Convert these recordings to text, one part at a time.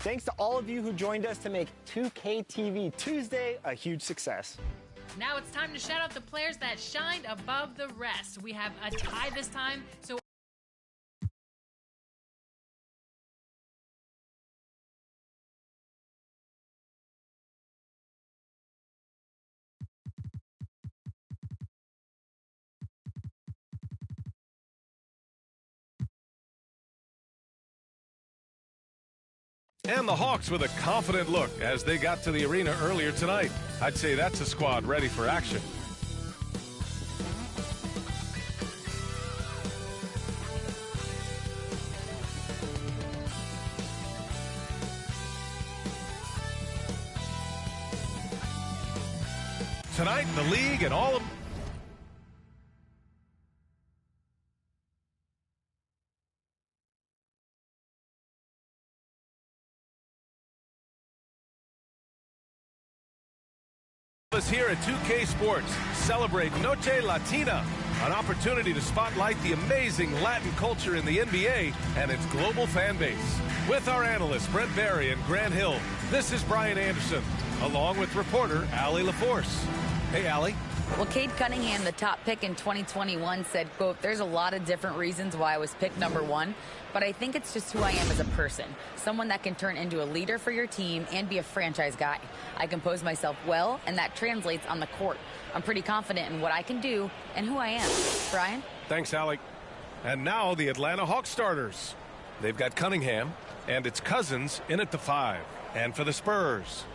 Thanks to all of you who joined us to make 2K TV Tuesday a huge success. Now it's time to shout out the players that shined above the rest. We have a tie this time, so And the Hawks with a confident look as they got to the arena earlier tonight. I'd say that's a squad ready for action. Tonight, the league and all of us here at 2K Sports celebrate Noche Latina, an opportunity to spotlight the amazing Latin culture in the NBA and its global fan base. With our analysts Brent Barry and Grant Hill, this is Brian Anderson, along with reporter Allie LaForce. Hey, Allie. Well, Cade Cunningham, the top pick in 2021, said, quote, "There's a lot of different reasons why I was picked #1, but I think it's just who I am as a person, someone that can turn into a leader for your team and be a franchise guy. I compose myself well, and that translates on the court. I'm pretty confident in what I can do and who I am." Brian? Thanks, Allie. And now the Atlanta Hawks starters. They've got Cunningham and it's Cousins in at the 5. And for the Spurs,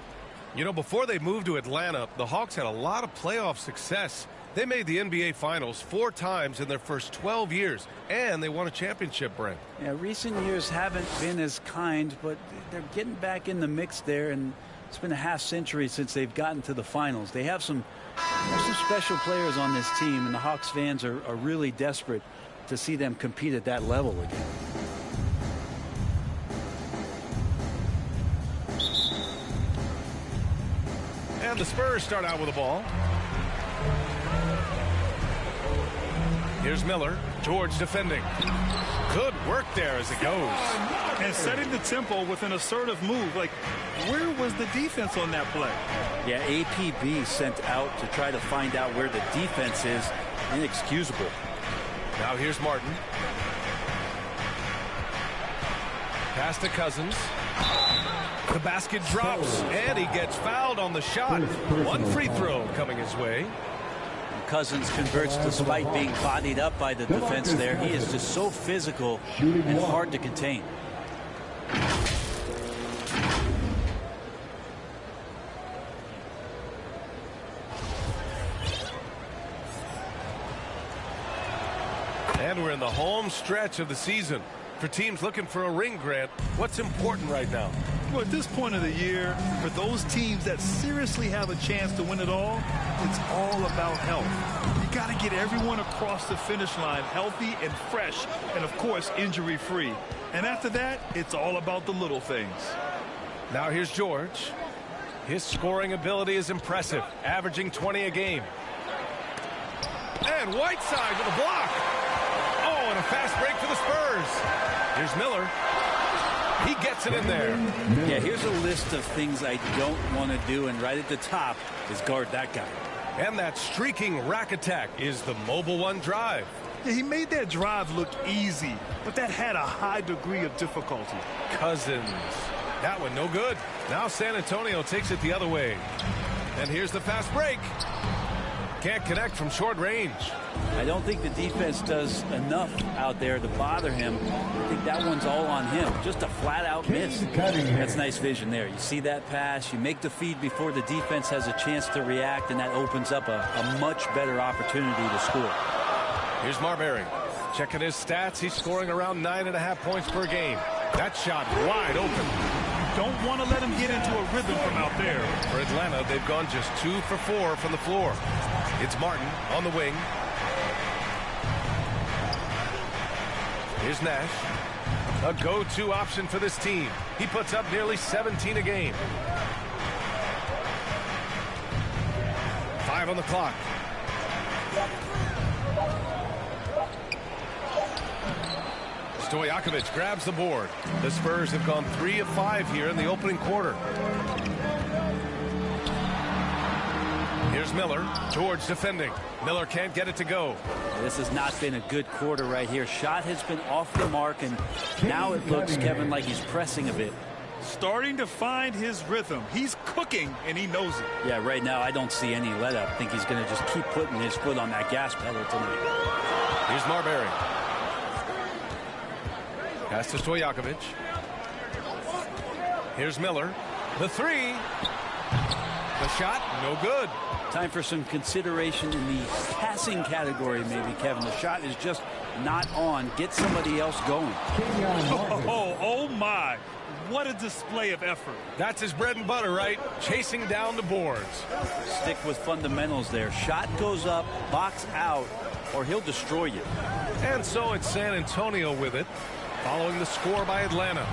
you know, before they moved to Atlanta, the Hawks had a lot of playoff success. They made the NBA Finals 4 times in their first 12 years, and they won a championship, Brent. Yeah, recent years haven't been as kind, but they're getting back in the mix there, and it's been a half-century since they've gotten to the finals. They have some special players on this team, and the Hawks fans are really desperate to see them compete at that level again. And the Spurs start out with the ball. Here's Miller. George defending. Good work there as it goes. And setting the tempo with an assertive move. Like, where was the defense on that play? Yeah, APB sent out to try to find out where the defense is. Inexcusable. Now here's Martin. Pass to Cousins. The basket drops, and he gets fouled on the shot. One free throw coming his way. Cousins converts despite being bodied up by the defense there. He is just so physical and hard to contain. And we're in the home stretch of the season. For teams looking for a ring, Grant, what's important right now? Well, at this point of the year, for those teams that seriously have a chance to win it all, it's all about health. You got to get everyone across the finish line healthy and fresh, and of course, injury-free. And after that, it's all about the little things. Now here's George. His scoring ability is impressive, averaging 20 a game. And Whiteside with a block. Oh, and a fast break for the Spurs. Here's Miller. He gets it in there. Yeah, here's a list of things I don't want to do, and right at the top is guard that guy. And that streaking rack attack is the Mobile One drive. Yeah, he made that drive look easy, but that had a high degree of difficulty. Cousins. That one no good. Now San Antonio takes it the other way. And here's the fast break. Can't connect from short range. I don't think the defense does enough out there to bother him. I think that one's all on him. Just a flat-out miss. That's nice vision there. You see that pass, you make the feed before the defense has a chance to react, and that opens up a much better opportunity to score. Here's Marbury. Checking his stats, he's scoring around 9.5 points per game. That shot wide open. Don't want to let him get into a rhythm from out there. For Atlanta, they've gone just 2 for 4 from the floor. It's Martin on the wing. Here's Nash. A go-to option for this team. He puts up nearly 17 a game. 5 on the clock. Stojakovic grabs the board. The Spurs have gone 3 of 5 here in the opening quarter. Here's Miller towards defending. Miller can't get it to go. This has not been a good quarter right here. Shot has been off the mark, and now it looks, Kevin, like he's pressing a bit. Starting to find his rhythm. He's cooking, and he knows it. Yeah, right now I don't see any let up. I think he's going to just keep putting his foot on that gas pedal tonight. Here's Marbury. Pass to Stojakovic. Here's Miller. The three. The shot, no good. Time for some consideration in the passing category, maybe, Kevin. The shot is just not on. Get somebody else going. Oh my. What a display of effort. That's his bread and butter, right? Chasing down the boards. Stick with fundamentals there. Shot goes up, box out, or he'll destroy you. And so it's San Antonio with it, following the score by Atlanta.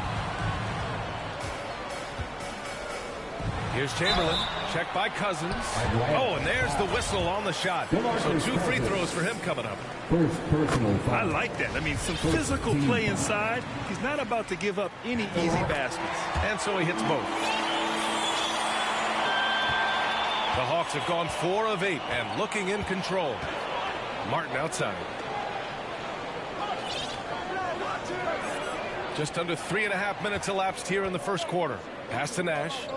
Here's Chamberlain, checked by Cousins. Oh, and there's the whistle on the shot. So 2 free throws for him coming up. I like that. I mean, some physical play inside. He's not about to give up any easy baskets. And so he hits both. The Hawks have gone 4 of 8 and looking in control. Martin outside. Just under 3.5 minutes elapsed here in the first quarter. Pass to Nash.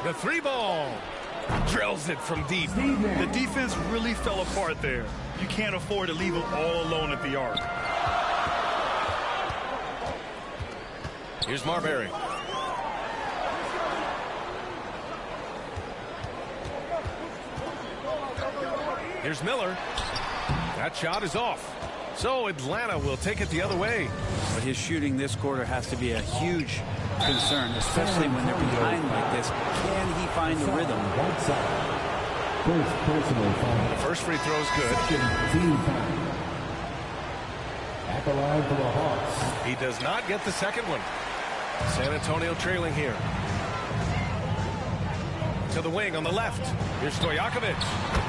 The 3-ball. Drills it from deep. The defense really fell apart there. You can't afford to leave them all alone at the arc. Here's Marbury. Here's Miller. That shot is off. So Atlanta will take it the other way. But his shooting this quarter has to be a huge concern, especially when they're behind like this. Can he find the rhythm? First free throw is good. At the line for the Hawks. He does not get the second one. San Antonio trailing here. To the wing on the left. Here's Stojakovic.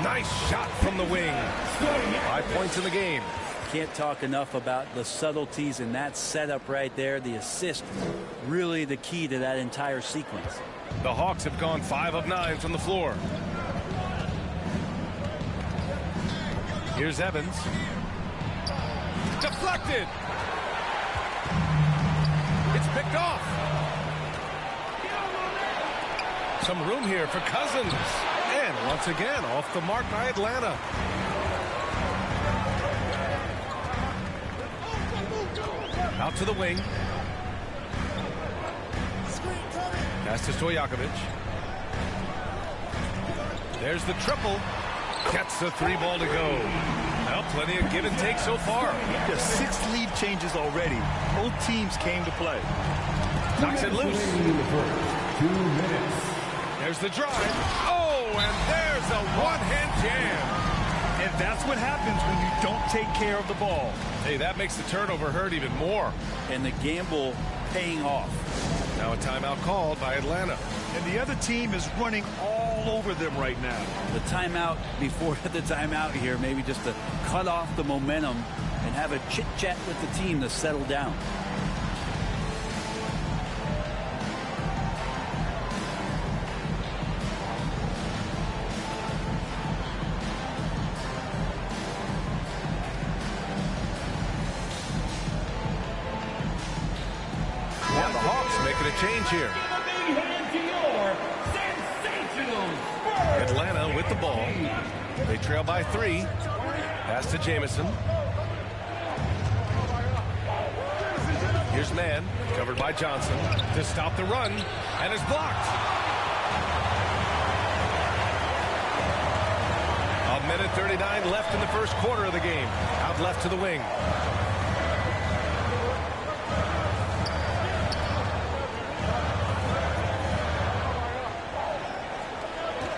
Nice shot from the wing. 5 points in the game. Can't talk enough about the subtleties in that setup right there. The assist, really the key to that entire sequence. The Hawks have gone 5 of 9 from the floor. Here's Evans. Deflected. It's picked off. Some room here for Cousins. And once again, off the mark by Atlanta. Out to the wing. Pass to Stojakovic. There's the triple. Gets the 3-ball to go. Well, plenty of give and take so far. Just 6 lead changes already. Both teams came to play. Knocks it loose. 2 minutes. There's the drive. Oh, and there's a one-hand jam. And that's what happens when you don't take care of the ball. Hey, that makes the turnover hurt even more. And the gamble paying off. Now a timeout called by Atlanta. And the other team is running all over them right now. The timeout before the timeout here, maybe just to cut off the momentum and have a chit-chat with the team to settle down. And the Hawks making a change here. Atlanta with the ball. They trail by 3. Pass to Jamison. Here's Mann, covered by Johnson, to stop the run, and is blocked. A minute 39 left in the first quarter of the game. Out left to the wing.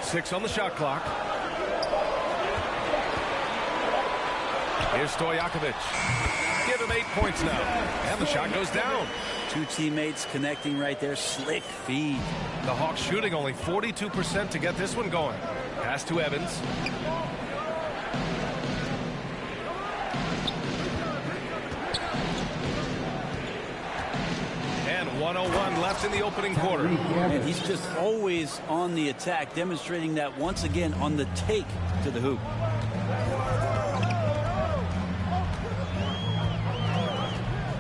Six on the shot clock. Here's Stojakovic. Give him 8 points now. And the shot goes down. Two teammates connecting right there. Slick feed. The Hawks shooting only 42% to get this one going. Pass to Evans. And 1:01 left in the opening quarter. And he's just always on the attack, demonstrating that once again on the take to the hoop.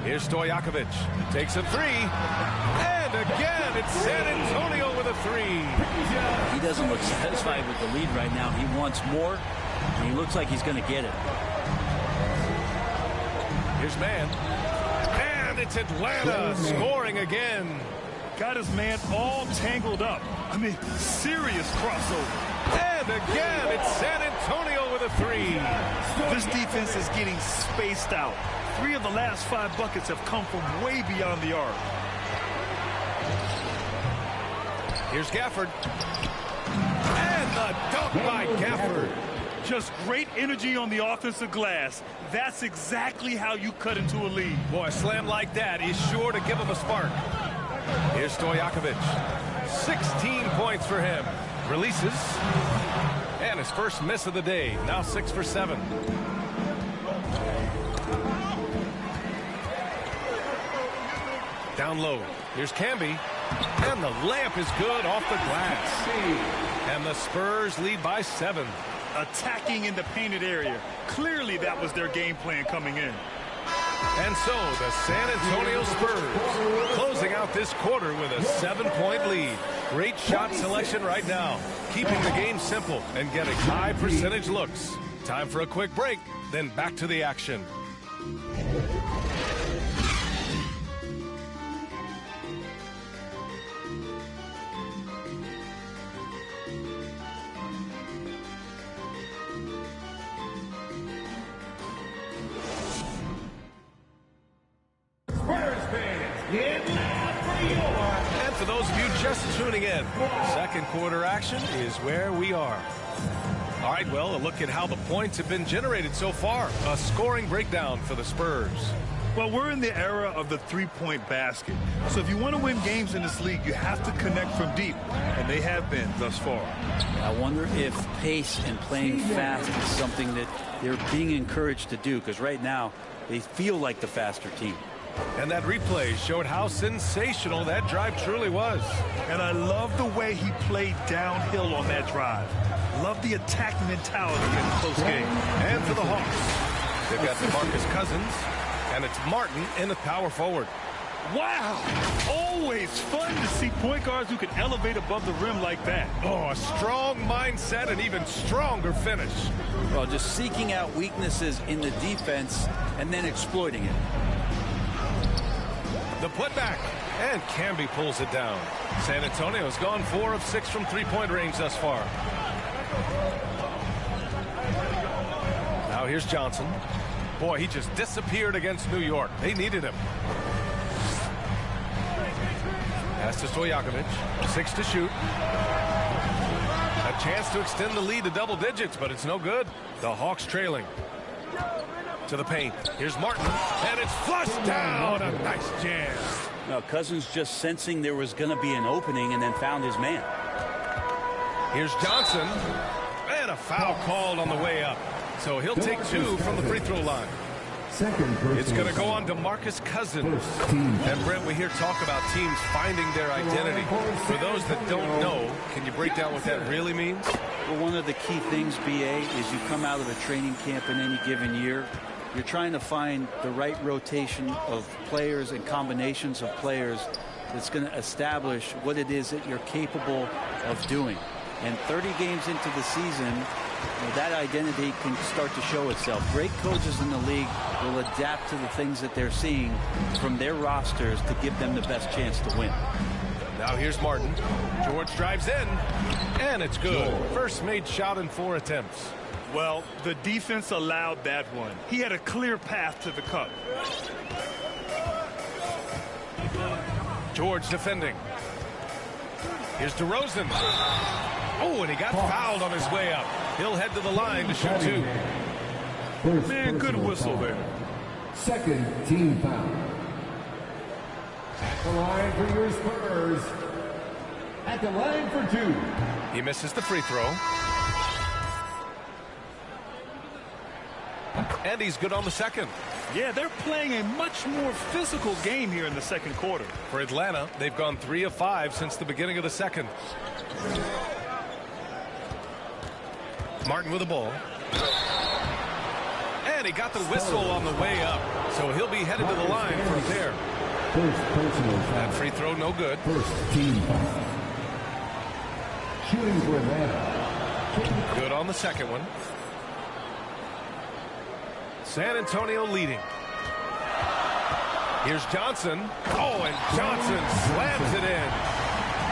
Here's Stojakovic. Takes a three. And again, it's San Antonio with a three. He doesn't look satisfied with the lead right now. He wants more, and he looks like he's going to get it. Here's man. And it's Atlanta scoring again. Got his man all tangled up. I mean, serious crossover. And again, it's San Antonio with a three. This defense is getting spaced out. 3 of the last 5 buckets have come from way beyond the arc. Here's Gafford. And the dunk by Gafford. Just great energy on the offensive glass. That's exactly how you cut into a lead. Boy, a slam like that is sure to give him a spark. Here's Stojakovic. 16 points for him. Releases. And his first miss of the day. Now 6 for 7. Down low. Here's Camby. And the layup is good off the glass. And the Spurs lead by 7. Attacking in the painted area. Clearly that was their game plan coming in. And so the San Antonio Spurs closing out this quarter with a 7-point lead. Great shot selection right now. Keeping the game simple and getting high percentage looks. Time for a quick break, then back to the action. And for those of you just tuning in, second quarter action is where we are. All right, well, a look at how the points have been generated so far. A scoring breakdown for the Spurs. Well, we're in the era of the three-point basket. So if you want to win games in this league, you have to connect from deep. And they have been thus far. I wonder if pace and playing fast is something that they're being encouraged to do, because right now they feel like the faster team. And that replay showed how sensational that drive truly was. And I love the way he played downhill on that drive. Love the attack mentality in a close game. And for the Hawks, they've got DeMarcus Cousins, and it's Martin in the power forward. Wow! Always fun to see point guards who can elevate above the rim like that. Oh, a strong mindset and even stronger finish. Well, just seeking out weaknesses in the defense and then exploiting it. The putback, and Camby pulls it down. San Antonio's gone 4 of 6 from three-point range thus far. Now here's Johnson. Boy, he just disappeared against New York. They needed him. Pass to Stojakovic. 6 to shoot. A chance to extend the lead to double digits, but it's no good. The Hawks trailing. To the paint. Here's Martin, and it's flushed down. A nice jam. Now, Cousins just sensing there was going to be an opening and then found his man. Here's Johnson, and a foul called on the way up. So he'll take 2 from the free throw line. It's going to go on to DeMarcus Cousins. And Brent, we hear talk about teams finding their identity. For those that don't know, can you break down what that really means? Well, one of the key things, BA, is you come out of a training camp in any given year. You're trying to find the right rotation of players and combinations of players that's going to establish what it is that you're capable of doing. And 30 games into the season, that identity can start to show itself. Great coaches in the league will adapt to the things that they're seeing from their rosters to give them the best chance to win. Now here's Martin. George drives in, and it's good. First made shot in 4 attempts. Well, the defense allowed that one. He had a clear path to the cup. George defending. Here's DeRozan. Oh, and he got fouled on his way up. He'll head to the line to shoot 2. Man, good whistle there. Second team foul. At the line for your Spurs. At the line for 2. He misses the free throw. And he's good on the second. Yeah, they're playing a much more physical game here in the second quarter. For Atlanta, they've gone 3 of 5 since the beginning of the second. Martin with the ball. And he got the whistle on the way up. So he'll be headed to the line from there. First personal foul. That free throw no good. First team foul. Shooting for Atlanta. Good on the second one. San Antonio leading. Here's Johnson. Oh, and Johnson slams it in.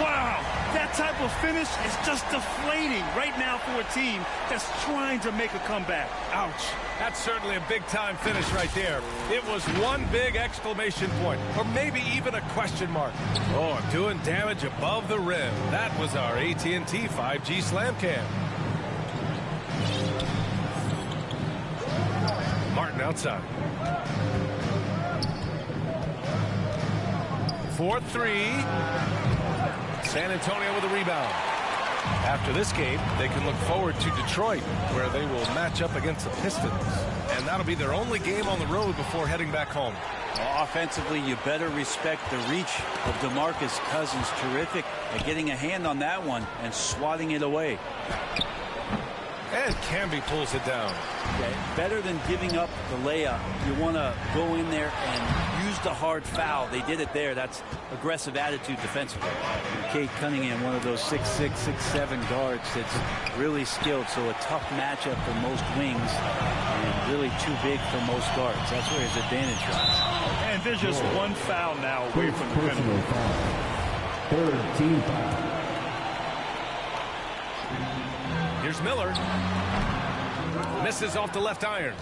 Wow, that type of finish is just deflating right now for a team that's trying to make a comeback. Ouch. That's certainly a big-time finish right there. It was one big exclamation point, or maybe even a question mark. Oh, doing damage above the rim. That was our AT&T 5G Slam Cam. Martin outside. 4-3. San Antonio with a rebound. After this game, they can look forward to Detroit, where they will match up against the Pistons. And that'll be their only game on the road before heading back home. Well, offensively, you better respect the reach of DeMarcus Cousins. Terrific at getting a hand on that one and swatting it away. And Camby pulls it down. Okay, better than giving up the layup. You want to go in there and use the hard foul. They did it there. That's aggressive attitude defensively. Cade Cunningham, one of those 6'6", 6'7" guards that's really skilled. So a tough matchup for most wings and really too big for most guards. That's where his advantage lies. And there's just one foul now away from the penalty. Third team foul. Here's Miller. Misses off the left iron.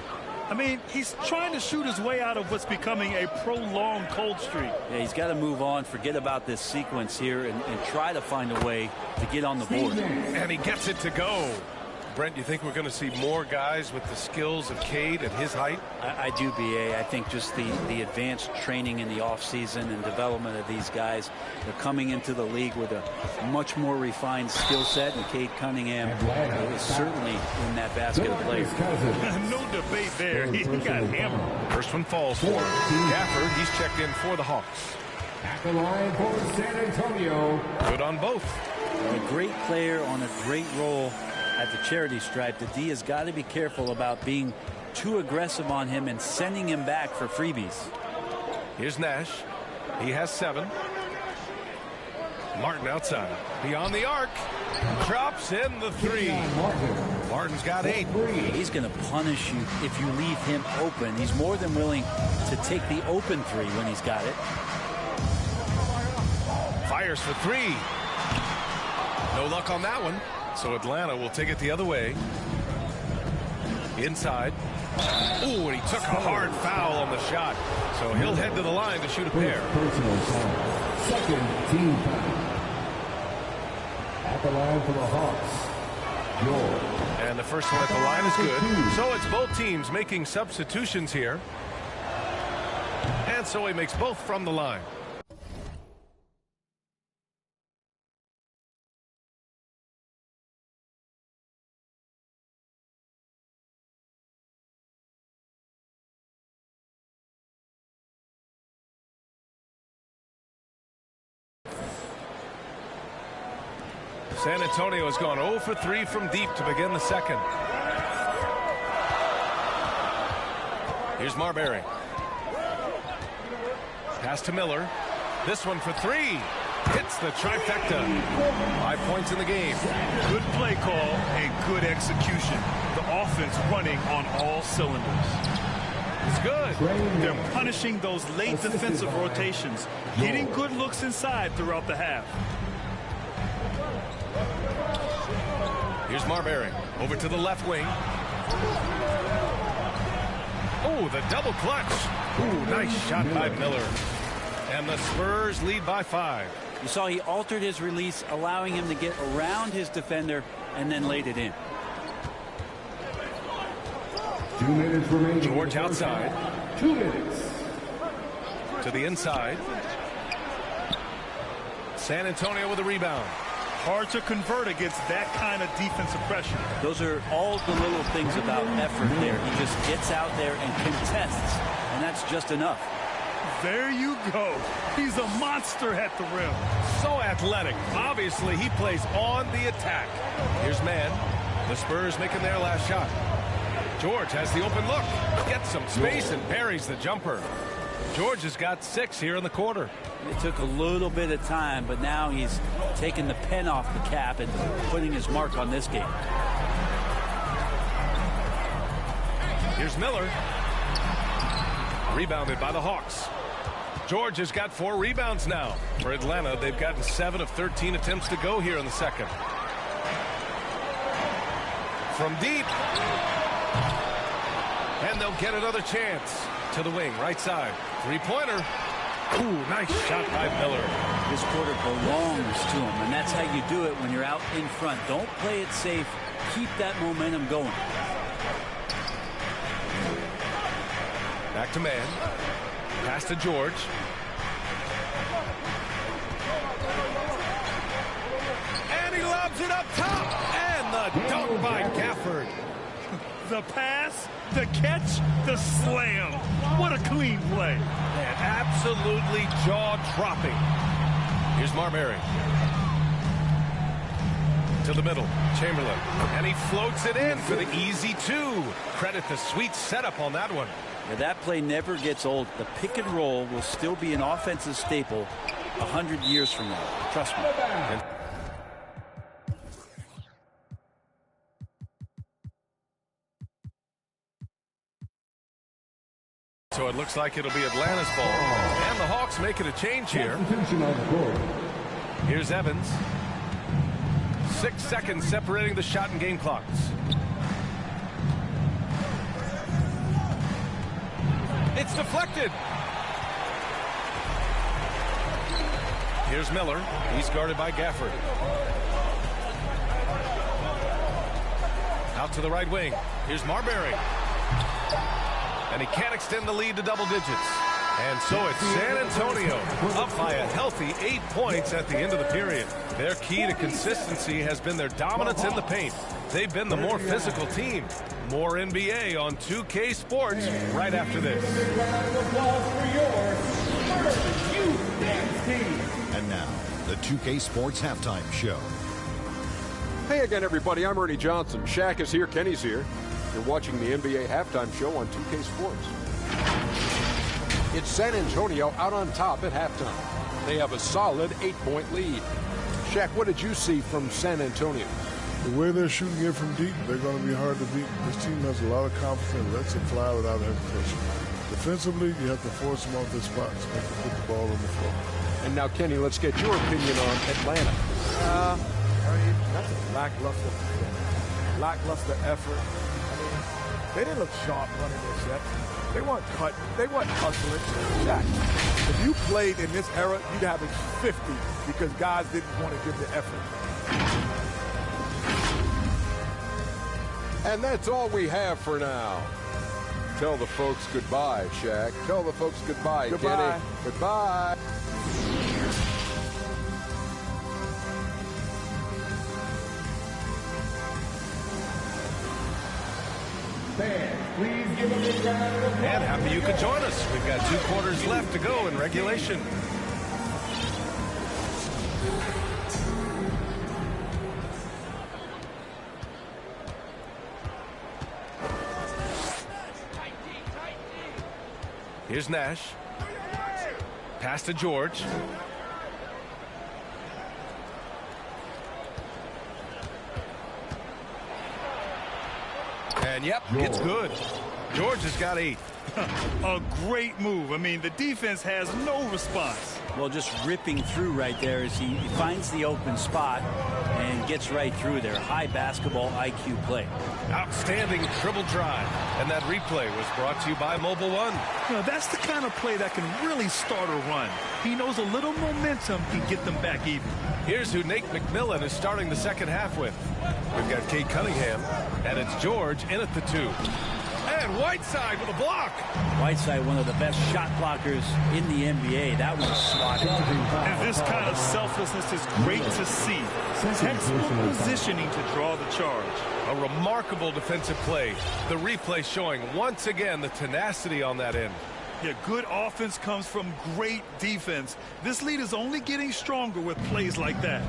I mean, he's trying to shoot his way out of what's becoming a prolonged cold streak. Yeah, he's got to move on, forget about this sequence here, and try to find a way to get on the board. And he gets it to go. Brent, you think we're going to see more guys with the skills of Cade at his height? I do, B.A. I think just the advanced training in the offseason and development of these guys. They're coming into the league with a much more refined skill set, and Cade Cunningham is certainly in that basket of players. No debate there. He got hammered. First one falls for Gafford. He's checked in for the Hawks. At the line for San Antonio. Good on both. A great player on a great role at the charity stripe. The D has got to be careful about being too aggressive on him and sending him back for freebies. Here's Nash. He has 7. Martin outside. Beyond the arc. Drops in the 3. Martin's got 8. He's going to punish you if you leave him open. He's more than willing to take the open 3 when he's got it. Fires for 3. No luck on that one. So Atlanta will take it the other way. Inside. Ooh, and he took a hard foul on the shot. So he'll head to the line to shoot a pair. Personal foul. Second team foul. At the line for the Hawks. York. And the first one at the line is good. So it's both teams making substitutions here. And so he makes both from the line. San Antonio has gone 0 for 3 from deep to begin the second. Here's Marbury. Pass to Miller. This one for 3. Hits the trifecta. 5 points in the game. Good play call and good execution. The offense running on all cylinders. It's good. They're punishing those late defensive rotations, getting good looks inside throughout the half. Here's Marbury. Over to the left wing. Oh, the double clutch. Ooh, nice shot by Miller. And the Spurs lead by 5. You saw he altered his release, allowing him to get around his defender and then laid it in. 2 minutes remaining. George outside. 2 minutes. To the inside. San Antonio with a rebound. Hard to convert against that kind of defensive pressure. Those are all the little things about effort there. He just gets out there and contests, and that's just enough. There you go. He's a monster at the rim. So athletic. Obviously, he plays on the attack. Here's man. The Spurs making their last shot. George has the open look. Gets some space and parries the jumper. George has got 6 here in the quarter. It took a little bit of time, but now he's taking the pen off the cap and putting his mark on this game. Here's Miller. Rebounded by the Hawks. George has got 4 rebounds now. For Atlanta, they've gotten 7 of 13 attempts to go here in the second. From deep. And they'll get another chance. To the wing, right side. 3-pointer. Ooh, nice shot by Miller. This quarter belongs to him, and that's how you do it when you're out in front. Don't play it safe. Keep that momentum going. Back to man. Pass to George. And he lobs it up top. And the dunk by Gafford. The pass, the catch, the slam. What a clean play. And absolutely jaw-dropping. Here's Marbury. To the middle, Chamberlain. And he floats it in for the easy 2. Credit the sweet setup on that one. Yeah, that play never gets old. The pick and roll will still be an offensive staple 100 years from now. Trust me. So it looks like it'll be Atlanta's ball. And the Hawks making a change here. Here's Evans. 6 seconds separating the shot and game clocks. It's deflected. Here's Miller. He's guarded by Gafford. Out to the right wing. Here's Marbury. And he can't extend the lead to double digits. And so it's San Antonio up by a healthy 8 points at the end of the period. Their key to consistency has been their dominance in the paint. They've been the more physical team. More NBA on 2K Sports right after this. And now, the 2K Sports Halftime Show. Hey again, everybody. I'm Ernie Johnson. Shaq is here. Kenny's here. You're watching the NBA Halftime Show on 2K Sports. It's San Antonio out on top at halftime. They have a solid 8-point lead. Shaq, what did you see from San Antonio? The way they're shooting it from deep, they're going to be hard to beat. This team has a lot of confidence and lets it fly without hesitation. Defensively, you have to force them off their spots, make them put the ball on the floor. And now, Kenny, let's get your opinion on Atlanta. That's a lackluster effort. They didn't look sharp running their set. They weren't cut. They weren't hustling. Shaq, if you played in this era, you'd have it 50 because guys didn't want to give the effort. And that's all we have for now. Tell the folks goodbye, Shaq. Tell the folks goodbye, Goodbye. Kenny. Goodbye. Please give a big round of applause. And happy you could join us. We've got 2 quarters left to go in regulation. Here's Nash. Pass to George. And yep, it's good. George has got 8. A great move. I mean, the defense has no response. Well, just ripping through right there as he finds the open spot and gets right through there. High basketball IQ play. Outstanding dribble drive. And that replay was brought to you by Mobile One. You know, that's the kind of play that can really start a run. He knows a little momentum can get them back even. Here's who Nate McMillan is starting the second half with. We've got Cade Cunningham, and it's George in at the 2. And And Whiteside with a block. Whiteside, one of the best shot blockers in the NBA. That one's swatted. And this kind of selflessness is great to see. Textbook positioning to draw the charge. A remarkable defensive play. The replay showing once again the tenacity on that end. Yeah, good offense comes from great defense. This lead is only getting stronger with plays like that.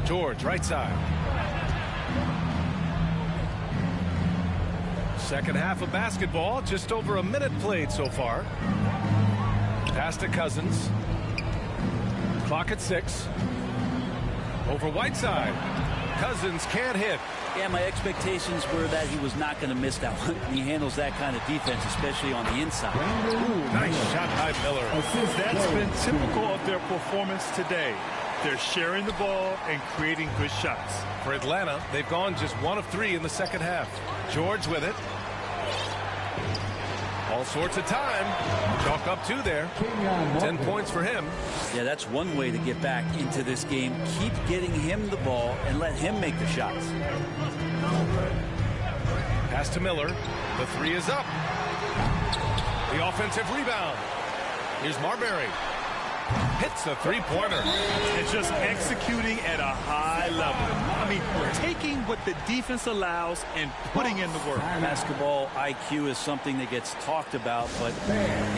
George, right side. Second half of basketball, just over a minute played so far. Pass to Cousins. Clock at 6. Over Whiteside. Cousins can't hit. Yeah, my expectations were that he was not going to miss that one. He handles that kind of defense, especially on the inside. Ooh, nice shot by Miller. That's been typical of their performance today. They're sharing the ball and creating good shots. For Atlanta, they've gone just 1 of 3 in the second half. George with it. All sorts of time. Chalk up 2 there. 10 points for him. Yeah, that's one way to get back into this game. Keep getting him the ball and let him make the shots. Pass to Miller. The 3 is up. The offensive rebound. Here's Marbury. Hits the three-pointer. It's just executing at a high level. I mean, taking what the defense allows and putting in the work. Basketball IQ is something that gets talked about, but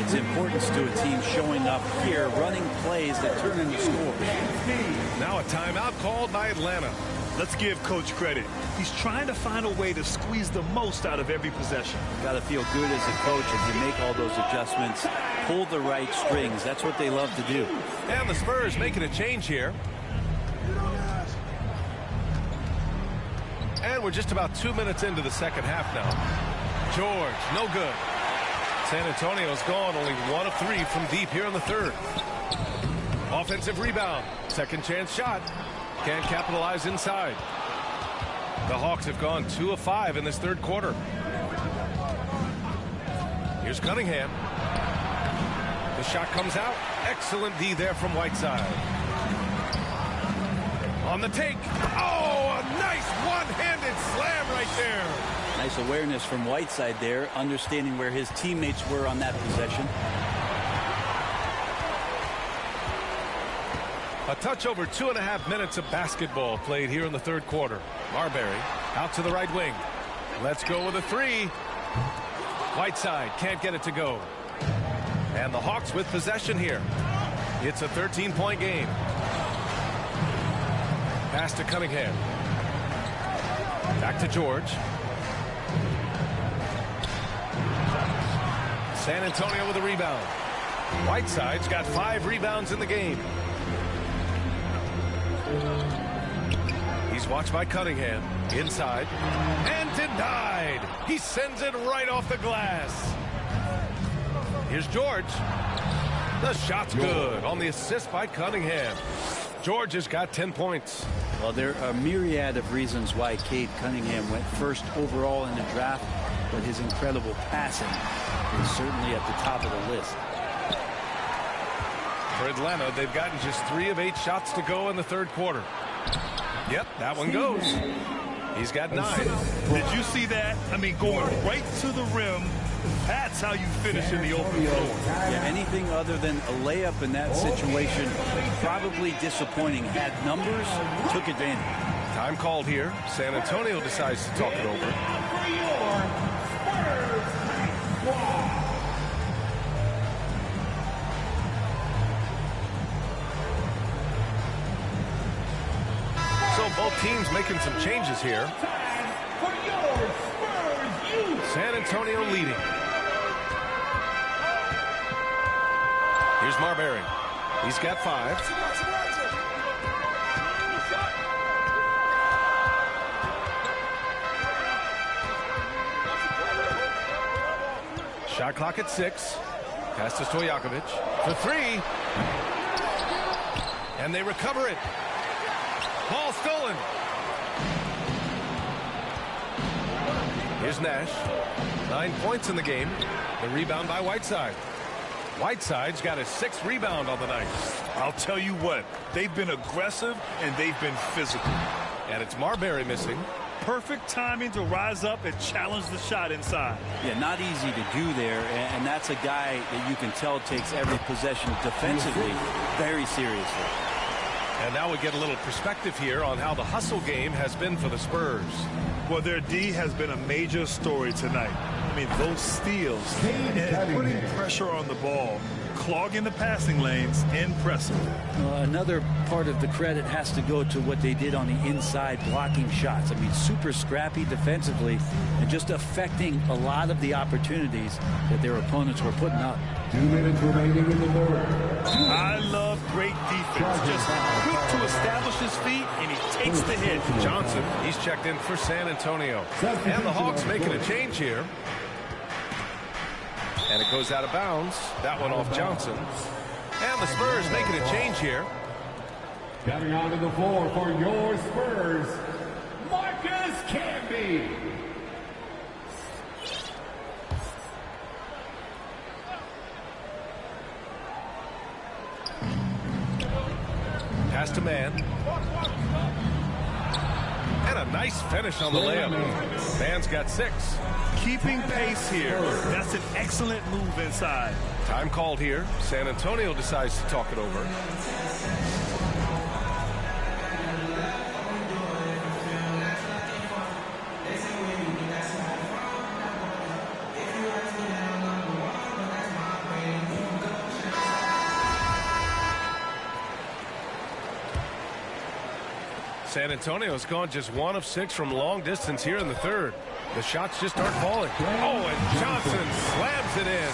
its importance to a team showing up here, running plays that turn into scores. Now a timeout called by Atlanta. Let's give Coach credit. He's trying to find a way to squeeze the most out of every possession. Got to feel good as a coach if you make all those adjustments, pull the right strings. That's what they love to do. And the Spurs making a change here. And we're just about 2 minutes into the second half now. George, no good. San Antonio's gone only 1 of 3 from deep here in the third. Offensive rebound. Second chance shot. Can't capitalize inside. The Hawks have gone 2 of 5 in this third quarter. Here's Cunningham. The shot comes out. Excellent D there from Whiteside. On the take. Oh, a nice one-handed slam right there. Nice awareness from Whiteside there, understanding where his teammates were on that possession. A touch over 2.5 minutes of basketball played here in the third quarter. Marbury out to the right wing. Let's go with a 3. Whiteside can't get it to go. And the Hawks with possession here. It's a 13-point game. Pass to Cunningham. Back to George. San Antonio with a rebound. Whiteside's got 5 rebounds in the game. He's watched by Cunningham. Inside. And denied. He sends it right off the glass. Here's George. The shot's good on the assist by Cunningham. George has got 10 points. Well, there are a myriad of reasons why Cade Cunningham went first overall in the draft, but his incredible passing is certainly at the top of the list. For Atlanta, they've gotten just 3 of 8 shots to go in the third quarter. Yep, that one goes. He's got 9. Did you see that? I mean, going right to the rim. That's how you finish in the open floor. Yeah, anything other than a layup in that situation, probably disappointing. Had numbers, took advantage. Time called here. San Antonio decides to talk it over. So both teams making some changes here. San Antonio leading. Here's Marbury. He's got 5. Shot clock at 6. Pass to Stojakovic for 3. And they recover it. Ball stolen. Here's Nash. 9 points in the game. The rebound by Whiteside. Whiteside's got his 6th rebound on the night. I'll tell you what, they've been aggressive and they've been physical. And it's Marbury missing. Perfect timing to rise up and challenge the shot inside. Yeah, not easy to do there, and that's a guy that you can tell takes every possession defensively very seriously. And now we get a little perspective here on how the hustle game has been for the Spurs. Well, their D has been a major story tonight. I mean, those steals and putting pressure on the ball, clogging the passing lanes, impressive. Another part of the credit has to go to what they did on the inside blocking shots. I mean, super scrappy defensively and just affecting a lot of the opportunities that their opponents were putting up. 2 minutes remaining in the third. I love great defense. Just quick to establish his feet, and he takes the hit. Johnson, he's checked in for San Antonio. And the Hawks making a change here. And it goes out of bounds. That one off Johnson. And the Spurs making a change here. Coming onto the floor for your Spurs, Marcus Camby. Pass to Man. And a nice finish on the layup. Man's got 6. Keeping pace here. That's an excellent move inside. Time called here. San Antonio decides to talk it over. San Antonio's gone just 1 of 6 from long distance here in the third. The shots just aren't falling. Oh, and Johnson slams it in.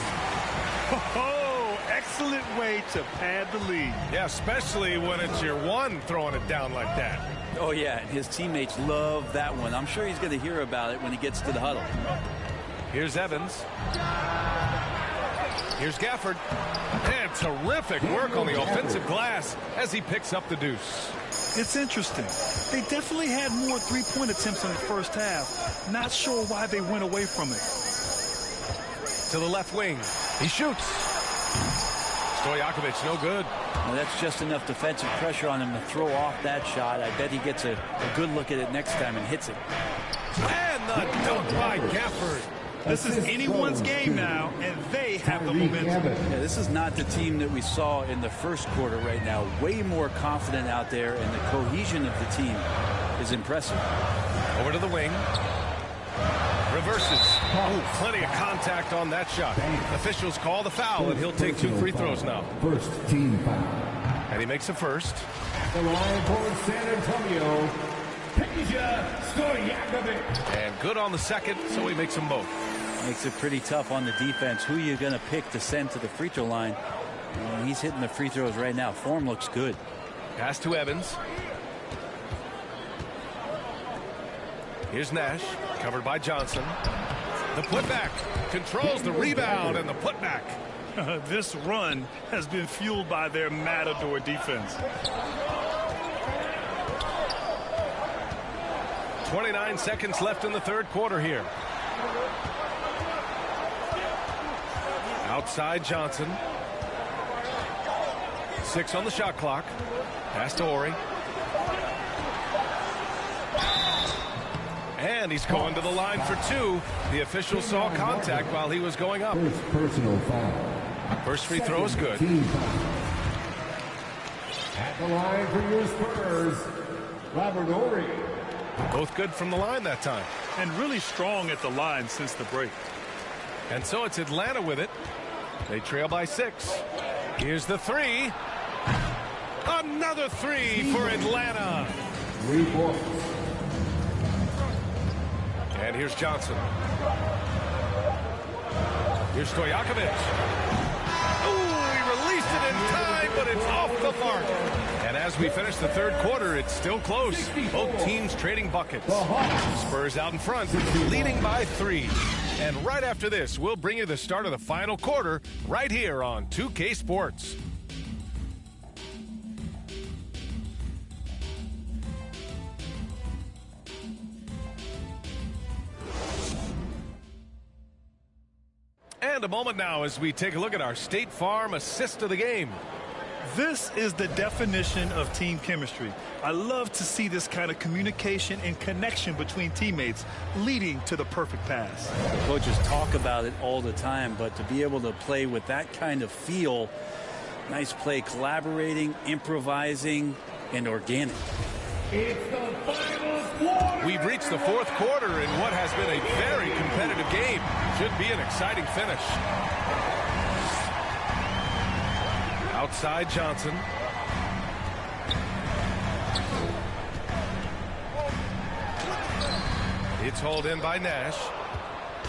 Oh, excellent way to pad the lead. Yeah, especially when it's your one throwing it down like that. Oh, yeah, and his teammates love that one. I'm sure he's going to hear about it when he gets to the huddle. Here's Evans. Here's Gafford. And terrific work on the offensive glass as he picks up the deuce. It's interesting. They definitely had more three-point attempts in the first half. Not sure why they went away from it. To the left wing. He shoots. Stojakovic, no good. Well, that's just enough defensive pressure on him to throw off that shot. I bet he gets a good look at it next time and hits it. And the dunk by Gafford. This is anyone's game now, and they have the momentum. Yeah, this is not the team that we saw in the first quarter right now. Way more confident out there, and the cohesion of the team is impressive. Over to the wing. Reverses. Oh, plenty of contact on that shot. Officials call the foul, and he'll take 2 free throws now. First team foul. And he makes a first. The line for San Antonio, Stojakovic. And good on the second, so he makes them both. Makes it pretty tough on the defense. Who are you going to pick to send to the free throw line? He's hitting the free throws right now. Form looks good. Pass to Evans. Here's Nash, covered by Johnson. The putback controls the rebound and the putback. This run has been fueled by their matador defense. 29 seconds left in the third quarter here. Outside Johnson. 6 on the shot clock. Pass to Horry. And he's going to the line for 2. The official saw contact while he was going up. First personal foul. First free throw is good. Team foul. At the line for your Spurs, Robert Horry. Both good from the line that time. And really strong at the line since the break. And so it's Atlanta with it. They trail by 6. Here's the 3. Another 3 for Atlanta. 3 points. And here's Johnson. Here's Stojakovic. Oh, he released it in time, but it's off the mark. And as we finish the third quarter, it's still close. Both teams trading buckets. Spurs out in front, leading by 3. And right after this, we'll bring you the start of the final quarter right here on 2K Sports. And a moment now as we take a look at our State Farm assist of the game. This is the definition of team chemistry. I love to see this kind of communication and connection between teammates leading to the perfect pass. The coaches talk about it all the time, but to be able to play with that kind of feel, nice play, collaborating, improvising, and organic. It's the final quarter. We've reached the fourth quarter in what has been a very competitive game. Should be an exciting finish. Outside Johnson. It's hauled in by Nash.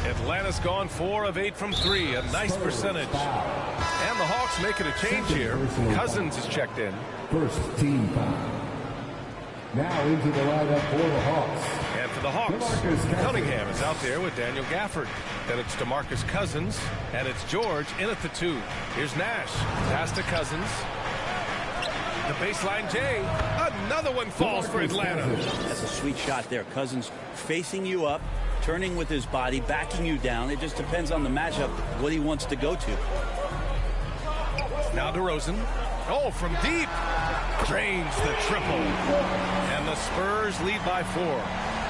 Atlanta's gone 4 of 8 from 3, a nice percentage. And the Hawks making a change here. Cousins is checked in. First team foul. Now into the lineup for the Hawks. And for the Hawks, Cunningham is out there with Daniel Gafford. Then it's DeMarcus Cousins, and it's George in at the 2. Here's Nash. Pass to Cousins. The baseline J. Another one falls for Atlanta. That's a sweet shot there. Cousins facing you up, turning with his body, backing you down. It just depends on the matchup, what he wants to go to. Now DeRozan. Oh, from deep. Drains the triple. And the Spurs lead by 4.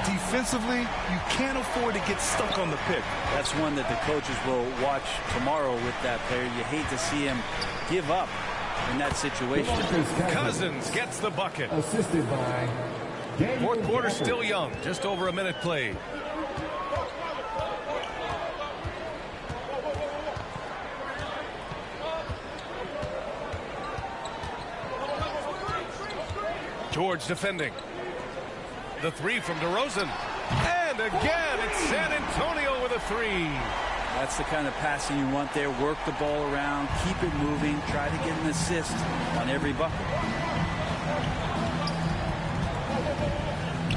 Defensively, you can't afford to get stuck on the pick. That's one that the coaches will watch tomorrow with that player. You hate to see him give up in that situation. Cousins gets the bucket. Assisted by fourth quarter still young. Just over a minute played. George defending. The 3 from DeRozan. And again, it's San Antonio with a 3. That's the kind of passing you want there. Work the ball around, keep it moving, try to get an assist on every bucket.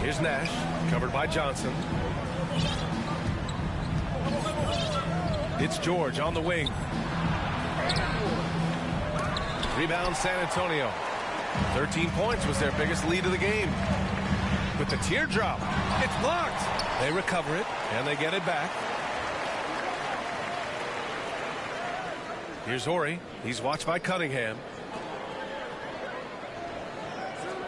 Here's Nash, covered by Johnson. It's George on the wing. Rebound San Antonio. 13 points was their biggest lead of the game. With the teardrop, it's blocked. They recover it, and they get it back. Here's Horry. He's watched by Cunningham.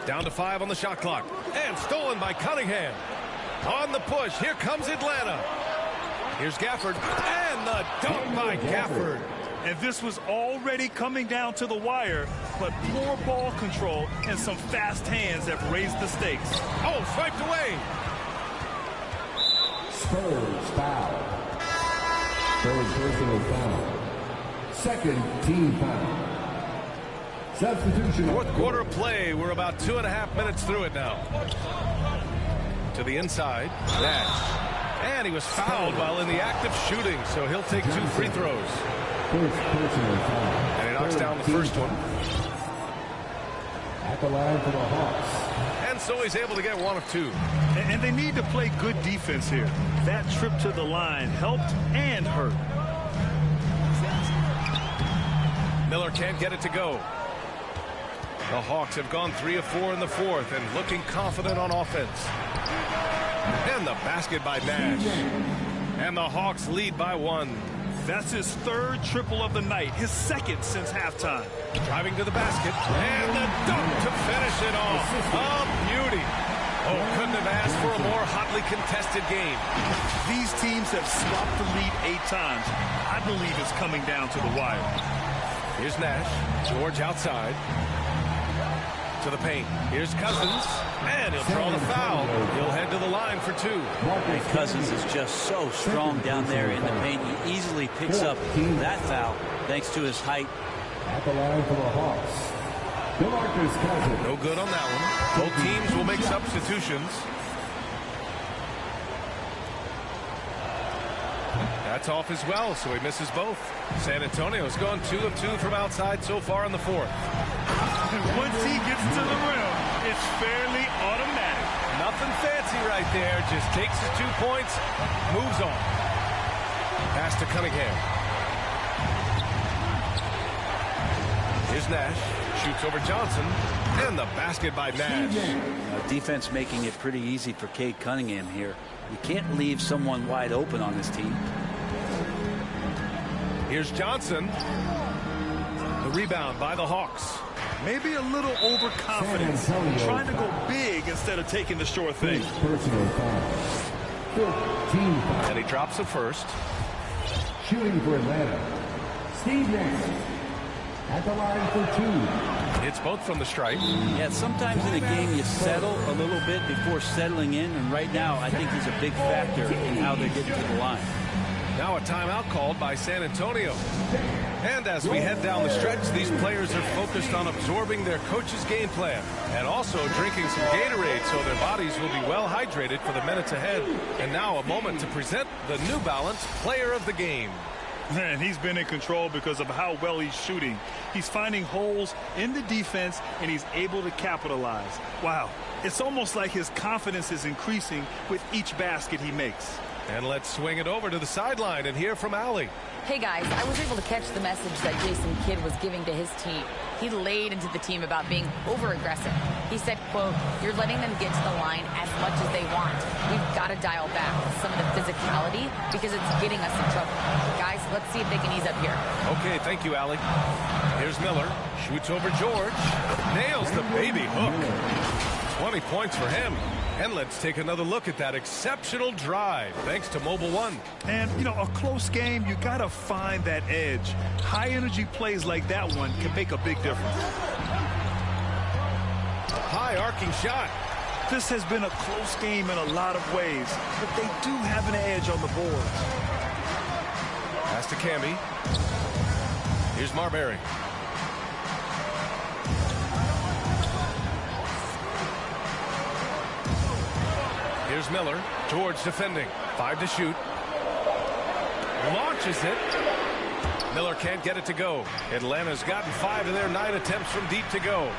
Down to 5 on the shot clock. And stolen by Cunningham. On the push, here comes Atlanta. Here's Gafford. And the dunk by Gafford. And this was already coming down to the wire, but poor ball control and some fast hands have raised the stakes. Oh, swiped away. Spurs foul. Third personal foul. Second team foul. Substitution. Fourth quarter of play. We're about 2.5 minutes through it now. To the inside. Nash. And he was fouled while in the act of shooting, so he'll take 2 free throws. And he knocks down the first one. At the line for the Hawks. And so he's able to get 1 of 2. And they need to play good defense here. That trip to the line helped and hurt. Miller can't get it to go. The Hawks have gone 3 of 4 in the fourth and looking confident on offense. And the basket by Nash. And the Hawks lead by 1. That's his 3rd triple of the night, his 2nd since halftime. Driving to the basket, and the dunk to finish it off. A beauty. Oh, couldn't have asked for a more hotly contested game. These teams have swapped the lead 8 times. I believe it's coming down to the wire. Here's Nash. George outside. To the paint. Here's Cousins. And he'll draw the foul. He'll head to the line for 2. And Cousins is just so strong down there in the paint. He easily picks up that foul thanks to his height. At the line for the Hawks. DeMarcus Cousins. No good on that one. Both teams will make substitutions. That's off as well, so he misses both. San Antonio's gone 2 of 2 from outside so far in the fourth. Once he gets to the rim, it's fairly automatic. Nothing fancy right there. Just takes his 2 points, moves on. Pass to Cunningham. Here's Nash. Shoots over Johnson. And the basket by Nash. Defense making it pretty easy for Cade Cunningham here. You can't leave someone wide open on this team. Here's Johnson. The rebound by the Hawks. Maybe a little overconfidence, trying to go big instead of taking the sure thing. Personal foul. 15. And he drops the first. Shooting for Atlanta. Steve Nash at the line for 2. It's both from the stripe. Yeah, sometimes in a game you settle a little bit before settling in, and right now I think he's a big factor in how they're getting to the line. Now a timeout called by San Antonio. And as we head down the stretch, these players are focused on absorbing their coach's game plan and also drinking some Gatorade so their bodies will be well hydrated for the minutes ahead. And now a moment to present the New Balance Player of the Game. Man, he's been in control because of how well he's shooting. He's finding holes in the defense, and he's able to capitalize. Wow, it's almost like his confidence is increasing with each basket he makes. And let's swing it over to the sideline and hear from Allie. Hey guys, I was able to catch the message that Jason Kidd was giving to his team. He laid into the team about being over-aggressive. He said, quote, "You're letting them get to the line as much as they want. We've got to dial back some of the physicality because it's getting us in trouble. Guys, let's see if they can ease up here." Okay, thank you, Allie. Here's Miller. Shoots over George. Nails the baby hook. 20 points for him. And let's take another look at that exceptional drive, thanks to Mobile One. And, you know, a close game, you got to find that edge. High-energy plays like that one can make a big difference. High arcing shot. This has been a close game in a lot of ways, but they do have an edge on the board. Pass to Camby. Here's Marbury. Here's Miller. George defending. 5 to shoot. Launches it. Miller can't get it to go. Atlanta's gotten 5 of their 9 attempts from deep to go.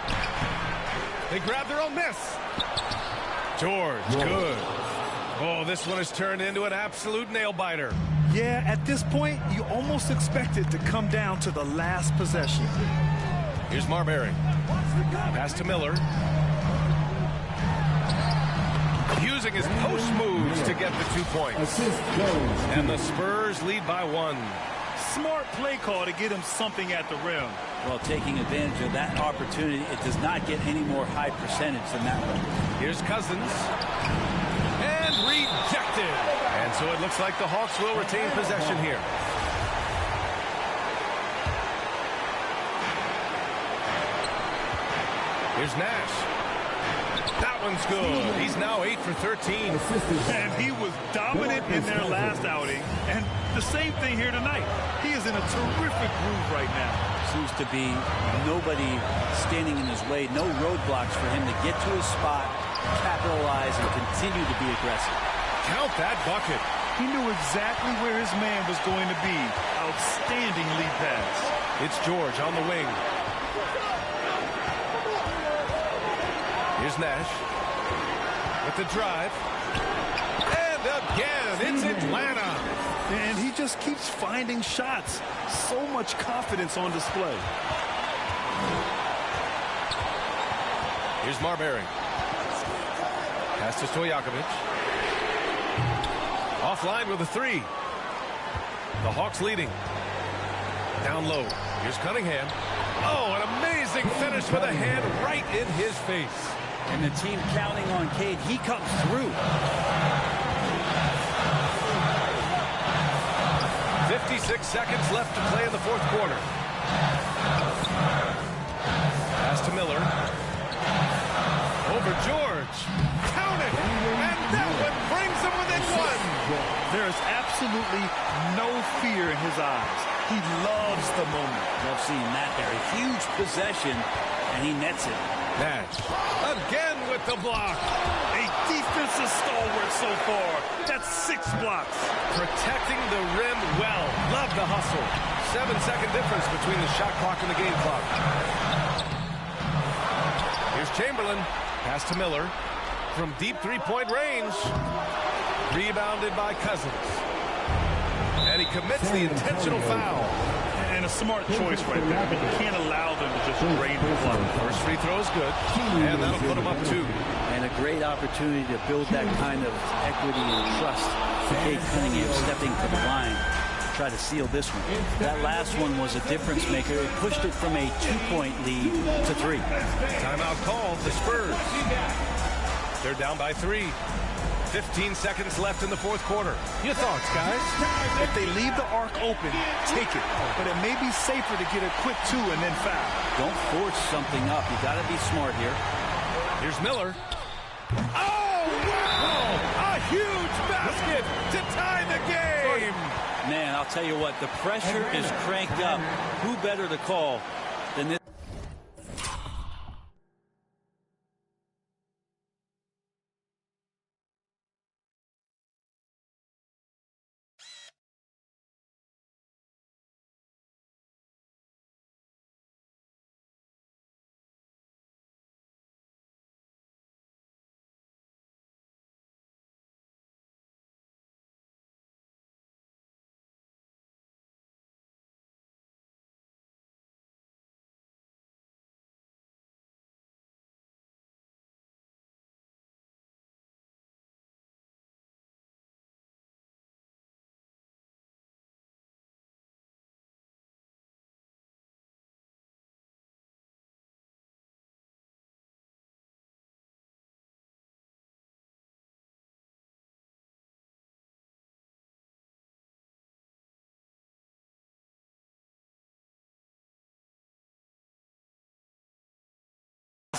They grab their own miss. George, good. Oh, this one has turned into an absolute nail-biter. Yeah, at this point, you almost expect it to come down to the last possession. Here's Marbury. Pass to Miller. Using his post moves to get the 2 points. And the Spurs lead by 1. Smart play call to get him something at the rim. Well, taking advantage of that opportunity, it does not get any more high percentage than that one. Here's Cousins. And rejected. And so it looks like the Hawks will retain possession here. Here's Nash. That one's good. He's now 8 for 13. And he was dominant in their last outing. And the same thing here tonight. He is in a terrific groove right now. Seems to be nobody standing in his way. No roadblocks for him to get to his spot, capitalize, and continue to be aggressive. Count that bucket. He knew exactly where his man was going to be. Outstanding lead pass. It's George on the wing. Here's Nash with the drive. And again, it's Atlanta. And he just keeps finding shots. So much confidence on display. Here's Marbury. Pass to Stojakovic. Offline with a 3. The Hawks leading. Down low. Here's Cunningham. Oh, an amazing finish with a hand right in his face. And the team counting on Cade. He comes through. 56 seconds left to play in the 4th quarter. Pass to Miller. Over George. Count it. And that one brings him within 1. There is absolutely no fear in his eyes. He loves the moment. Love seeing that there. A huge possession, and he nets it. Nash again with the block. A defensive stalwart so far. That's 6 blocks. Protecting the rim well. Love the hustle. 7-second difference between the shot clock and the game clock. Here's Chamberlain. Pass to Miller. From deep 3-point range. Rebounded by Cousins. And he commits the intentional foul. And a smart choice right there. I mean, you can't allow them to just drain the clock. First free throw is good. And that'll put him up 2. And a great opportunity to build that kind of equity and trust for Cade Cunningham stepping to the line. try to seal this one. That last one was a difference maker. It pushed it from a 2-point lead to 3. Timeout called, the Spurs. They're down by 3. 15 seconds left in the fourth quarter. Your thoughts, guys? If they leave the arc open, take it. But it may be safer to get a quick 2 and then foul. Don't force something up. You got to be smart here. Here's Miller. Oh, wow! A huge basket to tie the game! Man, I'll tell you what, the pressure is cranked up. Who better to call than this?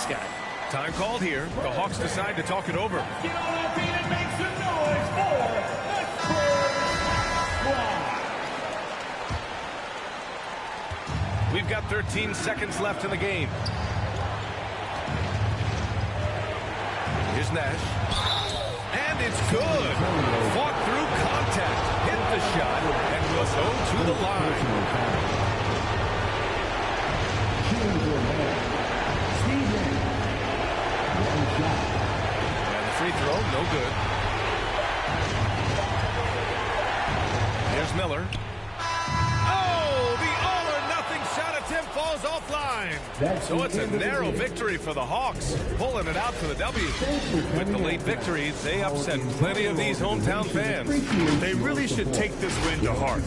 Guy. Time called here. The Hawks decide to talk it over. Get on up and make some noise for the Spurs. We've got 13 seconds left in the game. Here's Nash. And it's good. Fought through contact. Hit the shot and will go to the line. And the free throw, no good. Here's Miller. Oh, the all-or-nothing shot attempt falls offline. So it's a narrow victory for the Hawks, pulling it out for the W. With the late victories, they upset plenty of these hometown fans. They really should take this win to heart.